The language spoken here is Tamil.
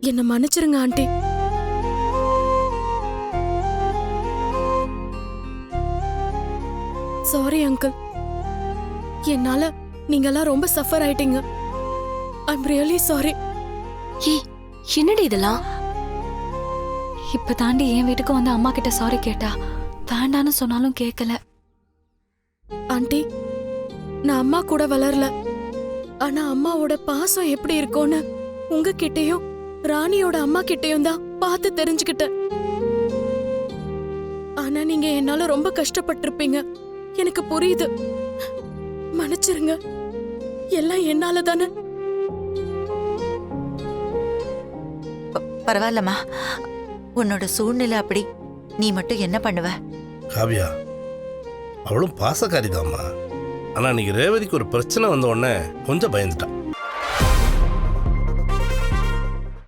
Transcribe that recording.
என்ன மன்னிச்சிருங்க ஆண்டி. Sorry uncle. என்னால நீங்கெல்லாம் ரொம்ப சஃபர் ஆயிட்டீங்க. I'm really sorry. ஏய், என்னடி இதெல்லாம்? இப்ப தாண்டி என் வீட்டுக்கு வந்து அம்மா கிட்ட சாரி கேட்டா. வேண்டான்னு சொன்னாலும் கேட்கல. ஆண்டி, நான் அம்மா கூட வளரல. ஆனா அம்மாவோட பாசம் எப்படி இருக்கும்னு உங்ககிட்டயும் ராணியோட அம்மா கிட்டயும் தான் பார்த்து தெரிஞ்சுக்கிட்டேன். ஆனா நீங்க என்னால ரொம்ப கஷ்டப்பட்டிருப்பீங்க. எனக்கு புரியுது. மன்னிச்சிருங்க. எல்லாம் என்னால தானே. பரவாயில்லம்மா, உன்னோட சூழ்நிலை அப்படி. நீ மட்டும் என்ன பண்ணுவ? காவியா அவளும் பாசக்காரிதாம்மா. ஆனா இன்னைக்கு ரேவதிக்கு ஒரு பிரச்சனை வந்த உடனே கொஞ்சம் பயந்துட்டான்.